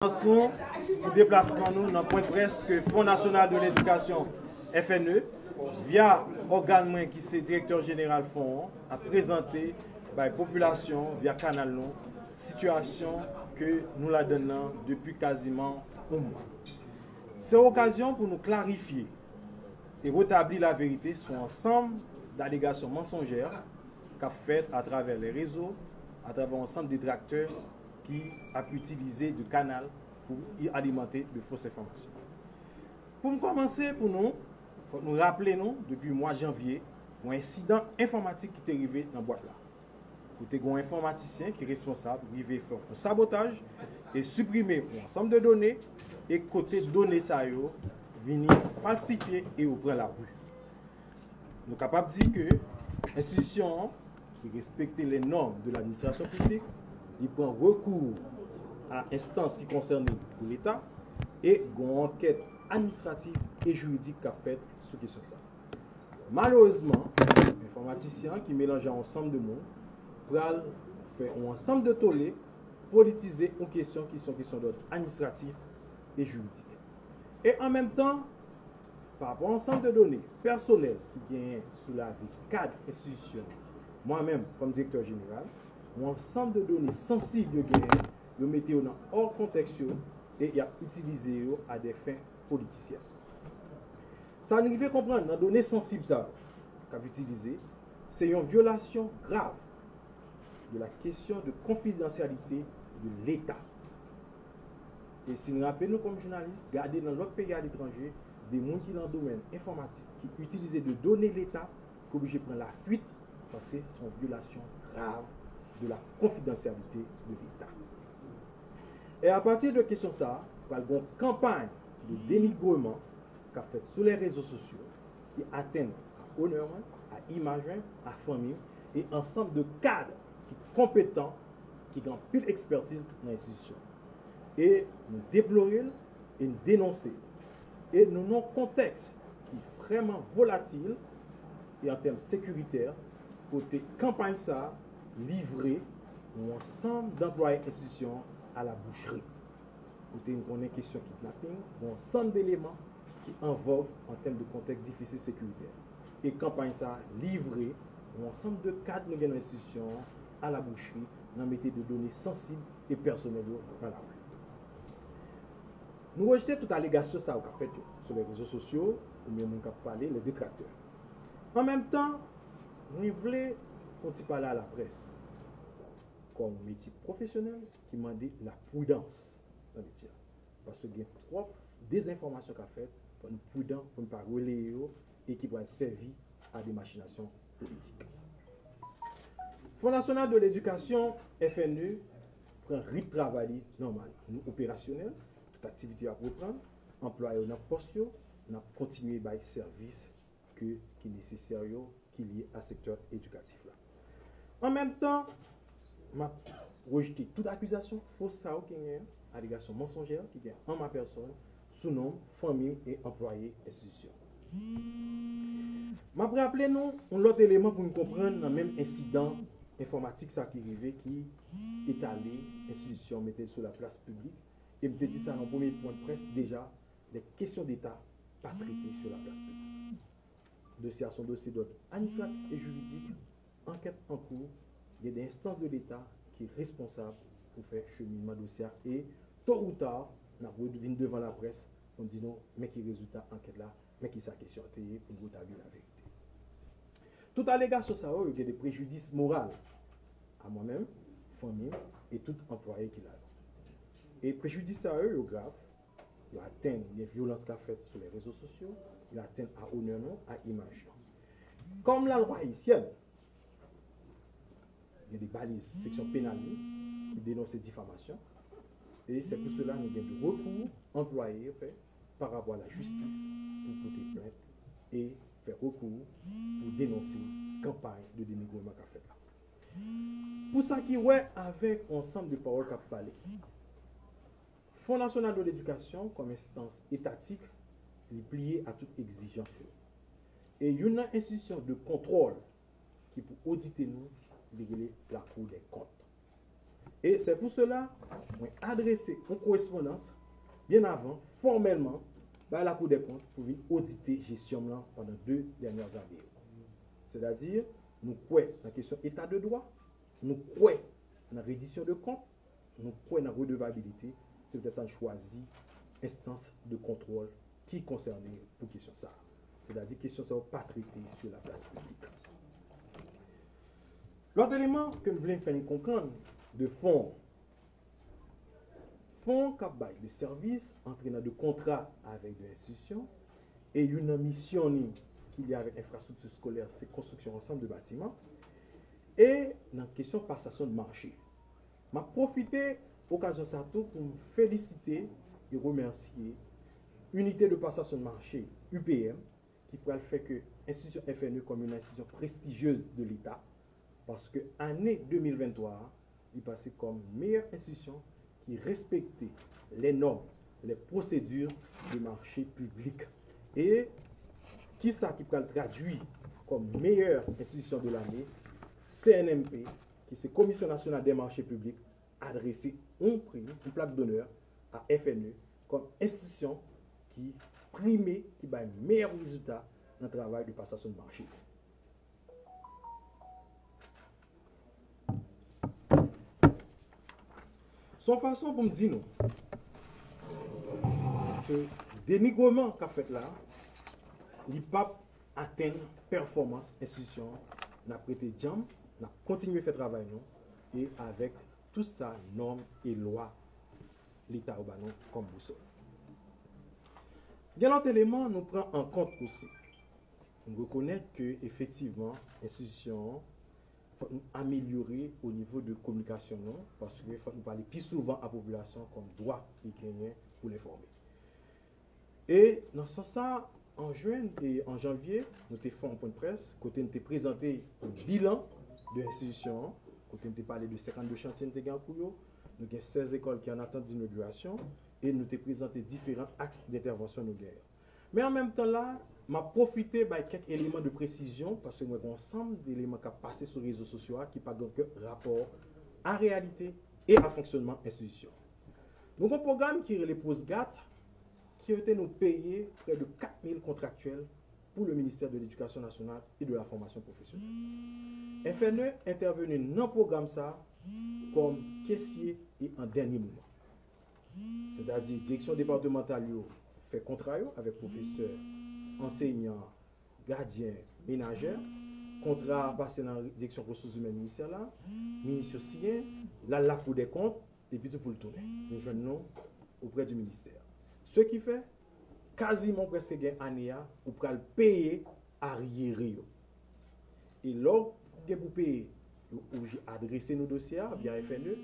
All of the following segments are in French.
Nous, pour déplacement nous, dans le point de presse que Fonds national de l'éducation FNE, via organe qui c'est directeur général Fonds, a présenté à la population via canal nous, situation que nous la donnons depuis quasiment un mois. C'est l'occasion pour nous clarifier et rétablir la vérité sur l'ensemble d'allégations mensongères qu'a faites à travers les réseaux, à travers l'ensemble des détracteurs qui a utilisé de canal pour y alimenter de fausses informations. Pour commencer, pour nous, il faut nous rappeler, depuis le mois de janvier, un incident informatique qui est arrivé dans la boîte là. Côté un informaticien qui est responsable, il va faire un sabotage et supprimer un ensemble de données et côté données ça venir falsifier et ouvrir la rue. Nous sommes capables de dire que l'institution qui respecte les normes de l'administration publique, il prend recours à instance qui concerne l'État et une enquête administrative et juridique qu'a faite sur question ça. Malheureusement, l'informaticien qui mélange ensemble de mots pral faire un ensemble de tollés politiser une question qui sont questions d'ordre administratif et juridique. Et en même temps, par rapport à ensemble de données personnelles qui viennent sous la vie cadre institutionnel, moi-même comme directeur général, un ensemble de données sensibles de guerre, de mettre dans hors contexte et il a utilisé à des fins politiciennes. Ça nous fait comprendre dans les données sensibles qu'a utilisé, c'est une violation grave de la question de confidentialité de l'État. Et si nous rappelons comme journalistes, garder dans l'autre pays à l'étranger des gens qui dans le domaine informatique qui utilisent de données de l'État, qui sont obligés de prendre la fuite parce que c'est une violation grave de la confidentialité de l'État. Et à partir de question ça, il y a une campagne de dénigrement qu'a fait sur les réseaux sociaux qui atteignent à honneur, à image, à famille et ensemble de cadres qui sont compétents, qui ont plus d'expertise dans l'institution. Et nous déplorons et nous dénonçons. Et nous avons un contexte qui est vraiment volatile et en termes sécuritaires, côté campagne ça, livré un ensemble d'employés institutions à la boucherie. Côté une question kidnapping, un ensemble d'éléments qui en vogue en termes de contexte difficile sécuritaire. Et campagne ça, livré un ensemble de cadres de l'institution à la boucherie, dans mettre de données sensibles et personnelles dans la rue. Nous rejetons toute allégation ça qu'a fait sur les réseaux sociaux, ou même nous parler les détracteurs. En même temps, nous voulons parler à la presse comme métier professionnel qui m'a dit la prudence dans le métier. Parce qu'il y a trop désinformations qu'a fait pour nous prudents, pour ne pas relayer et qui va servir à des machinations politiques. Fonds national de l'éducation, FNE, prend un rythme de travail normal. Nous opérationnels, toute activité à reprendre, employés dans poste, nous continuer à service qui est nécessaire, qui est lié à ce secteur éducatif. Là. En même temps, m'a rejeté toute accusation fausse qui est allégation mensongère qui est en ma personne, sous nom, famille et employés institution. M'a rappelé nous un autre élément pour nous comprendre dans le même incident informatique ça qui arrivé qui est allé institution mettait sur la place publique et me dit ça dans le premier point de presse déjà les questions d'État pas traitées sur la place publique. Dossier à son dossier d'ordre administratif et juridique, enquête en cours. Il y a des instances de l'État qui sont responsables pour faire cheminement dossier et tôt ou tard, on a venu devant la presse, on dit non, mais qui résultat enquête là, mais qui sa question pour vous établir la vérité. Toute allégation ça il y a des préjudices moraux à moi-même, famille et tout employé qui l'a. Et préjudice ça est grave, il atteint les violences qu'a faites sur les réseaux sociaux, il atteint à honneur, à image. Comme la loi haïtienne, il y a des balises, section pénale qui dénoncent ces diffamations. Et c'est pour cela que nous avons des recours employés par rapport à la justice pour porter plainte et faire recours pour dénoncer la campagne de dénigrement qu'a fait là. Pour ça qui est avec ensemble de paroles qu'a parlé. Fonds national de l'éducation comme instance étatique est plié à toute exigence. Et il y a une institution de contrôle qui peut auditer nous la Cour des comptes. Et c'est pour cela qu'on a adressé une correspondance bien avant, formellement, à la Cour des comptes pour venir auditer la gestion pendant 2 dernières années. C'est-à-dire, nous croyons dans la question état de droit, nous croyons dans la reddition de comptes, nous croyons dans la redevabilité, c'est peut-être ça choisi instance de contrôle qui concerne pour question ça. C'est-à-dire question ça pas traité sur la place publique. L'autre élément que nous voulons faire comprendre de fonds qui bail de services entraînant de contrats avec des institutions et une mission qu'il y a avec infrastructure scolaire, c'est construction ensemble de bâtiments. Et dans la question de passation de marché, je profité de l'occasion pour me féliciter et remercier l'unité de passation de marché UPM qui pourrait le faire que l'institution FNE comme une institution prestigieuse de l'État parce que l'année 2023 il passait comme meilleure institution qui respectait les normes, les procédures du marché public. Et qui ça qui peut le traduire comme meilleure institution de l'année, CNMP, qui c'est Commission nationale des marchés publics, a adressé un prix, une plaque d'honneur à FNE comme institution qui primait, qui a un meilleur résultat dans le travail de passation de marché. Son façon pour me dire nous que le dénigrement qu'a fait là, il n'a pas atteint performance institution, n'a prêté jam, n'a continué à faire travail nous, et avec tout ça, normes et lois, l'État urbain comme boussole. Il y a un autre élément nous prend en compte aussi. On reconnaît que effectivement, l'institution faut améliorer au niveau de communication, non? Parce qu'il faut nous parler plus souvent à la population comme droit et gagner pour les former. Et dans ce sens, en juin et en janvier, nous avons fait un point de presse, côté nous avons présenté un bilan de l'institution, côté nous avons parlé de 52 chantiers de pour nous avons 16 écoles qui en attendent d'inauguration et nous avons présenté différents axes d'intervention de guerre. Mais en même temps là, m'a profité de quelques éléments de précision parce que nous avons un ensemble d'éléments qui ont passé sur les réseaux sociaux qui n'ont donc rapport à la réalité et à fonctionnement de l'institution. Nous avons un programme qui est le PostGAT qui a été nous payé près de 4000 contractuels pour le ministère de l'Éducation nationale et de la formation professionnelle. FNE est intervenu dans le programme ça comme caissier et en dernier moment. C'est-à-dire direction départementale fait contrat avec professeurs, enseignants, gardiens, ménagères, contrat passé dans la direction ressources humaines ministère là, ministre aussi, là la Cour des comptes, et puis tout pour le tourner. Nous venons auprès du ministère. Ce qui fait quasiment presque une année pour payer arriéré. Et là, pour payer, j'ai adressé nos dossiers via FNE,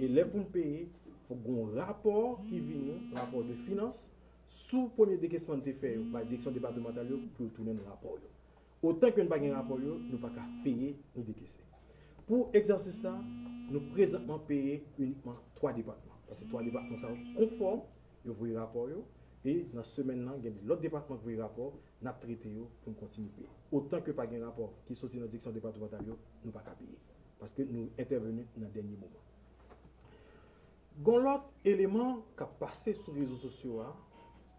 et là pour payer, il faut un rapport qui vient, un rapport de finances, sous le premier décaissement de fait par la direction départementale pour tourner le rapport. Autant que nous n'avons pas un rapport, nous ne pouvons pas payer ni décaisser. Pour exercer ça, nous présentement payons uniquement 3 départements. Parce que 3 départements sont conformes, ils voient le rapport. Et dans ce semaine-là, il y a l'autre département qui voit le rapport, nous avons traité pour continuer à payer. Autant que pas un rapport qui sorti dans la direction départementale, nous ne pouvons pas payer. Parce que nous intervenons dans le dernier moment. L'autre élément qui a passé sur les réseaux sociaux,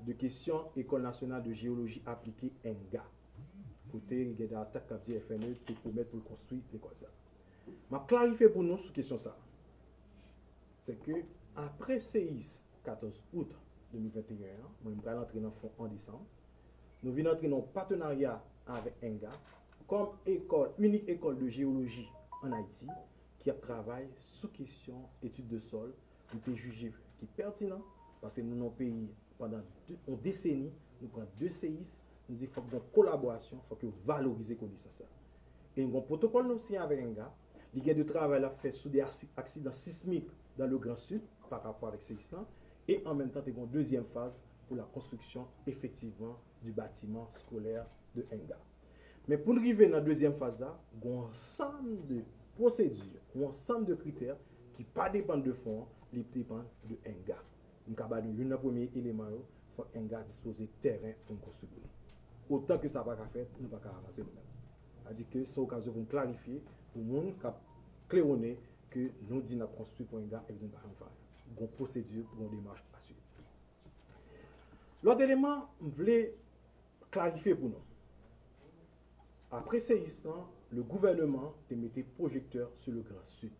de questions École nationale de géologie appliquée ENGA. Côté, il y a des attaques qui dit FNE pour permettre pour construire l'école ça. Je vais clarifier pour nous sur question ça. C'est que après CIS 14 août 2021, nous allons entrer dans le fonds en décembre. Nous venons entrer dans un partenariat avec ENGA comme école, unique école de géologie en Haïti qui travaille sous question études de sol, qui est jugé qui est pertinent parce que nous avons payé pendant une décennie, nous prenons 2 CIS, nous disons qu'il faut une collaboration, il faut que vous valorisez les connaissances. Et un protocole aussi avec un gars, il y a de travail à faire sous des accidents sismiques dans le Grand Sud par rapport avec CIS, et en même temps, il y a une deuxième phase pour la construction effectivement du bâtiment scolaire de Enga. Mais pour arriver dans la deuxième phase, il y a un ensemble de procédures, un ensemble de critères qui ne dépendent pas de fonds, ils dépendent de Enga. Nous avons un premier élément, il faut qu'Enga dispose de terrain pour construire. Autant que ça va faire, nous ne pouvons pas avancer nous-mêmes. C'est-à-dire que c'est l'occasion pour nous clarifier, pour nous claironner, que nous disons qu'on construit pour un gars et nous ne faisons pas. Une procédure, une démarche à suivre. L'autre élément, je voulais clarifier pour nous. Après séisme, le gouvernement a mis projecteur sur le Grand Sud.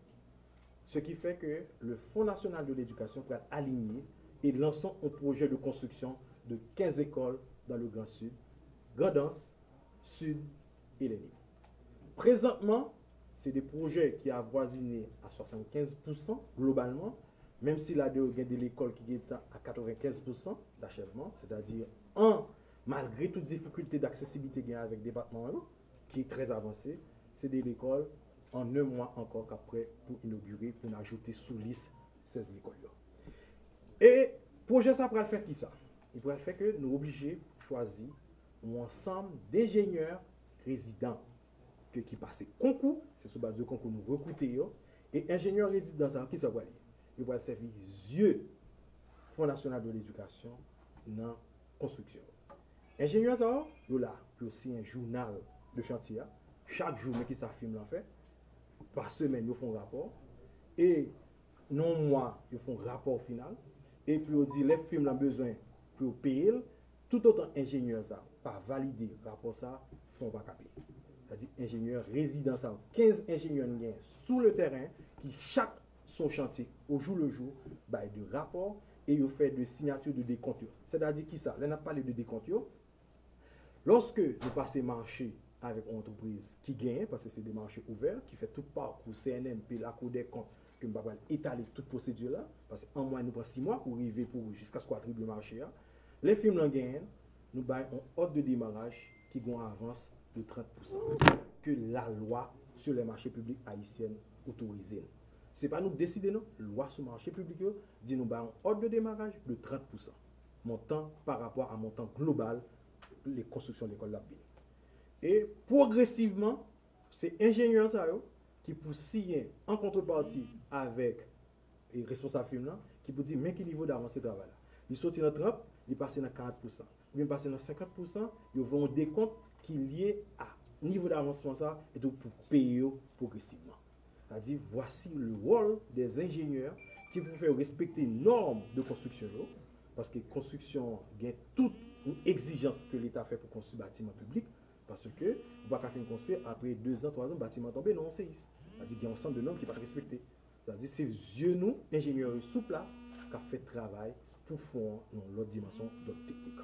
Ce qui fait que le Fonds national de l'éducation peut être aligné et lancer un projet de construction de 15 écoles dans le Grand Sud, Grand'Anse, Sud et les Nives. Présentement, c'est des projets qui avoisinent à 75% globalement, même si la il y a de l'école qui est à 95% d'achèvement, c'est-à-dire malgré toutes les difficultés d'accessibilité qu'il y a avec le département qui est très avancé, c'est de l'école en un mois encore qu'après pour inaugurer, pour ajouter sous liste 16 écoles. Et projet ça pourrait faire qui ça? Il pourrait faire que nous obligés de choisir un ensemble d'ingénieurs résidents qui passent concours, c'est sur base de concours nous recrutons, et ingénieurs résidents, ça, qui ça va aller? Il va servir yeux Fonds national de l'éducation dans la construction. Ingénieurs, ça, ils là, aussi un journal de chantier, chaque jour, mais qui s'affirme l'en fait, par semaine, ils font un rapport, et non mois, ils font un rapport final, et puis ils disent, les films ont besoin pour payer, tout autant ingénieur, ça, pas valider le rapport, ça, font pas payer. C'est-à-dire ingénieurs résidents, 15 ingénieurs sous le terrain qui chaque son chantier au jour le jour bah, de rapport et ils fait de signature de décompte. C'est-à-dire qui ça? Là, on a parlé de décompte. Lorsque nous passons marché avec une entreprise qui gagne, parce que c'est des marchés ouverts, qui fait tout parcours CNMP, la Cour des comptes, que nous va étaler toute procédure là, parce qu'en moins nous prenons 6 mois pour arriver jusqu'à ce qu'on attribue le marché. Là. Les films l'en gagnent, nous avons un ordre de démarrage qui a une avance de 30% que la loi sur les marchés publics haïtiennes autorise. Ce n'est pas nous décider, non. La loi sur le marché public dit nous un ordre de démarrage de 30%. Montant par rapport à montant global les constructions de l'école de la ville. Et progressivement, c'est ingénieurs qui pour signer en contrepartie avec les responsables film qui pour dire mais quel niveau d'avancée travail là. Ils sortent dans 30, ils passent dans 40%. Ils viennent passer dans 50%, ils vont des comptes qui est lié à niveau d'avancement ça et donc pour payer progressivement. C'est-à-dire voici le rôle des ingénieurs qui pour faire respecter les normes de construction parce que construction gagne toute une exigence que l'État fait pour construire un bâtiment public parce que vous ne pouvez pas faire construire après 2 ans, 3 ans, le bâtiment tombé non séisme. C'est-à-dire qu'il y a un ensemble de normes qui ne sont pas respectées. C'est-à-dire c'est yeux nous ingénieurs sous place qui ont fait travail pour faire l'autre dimension d'autres techniques.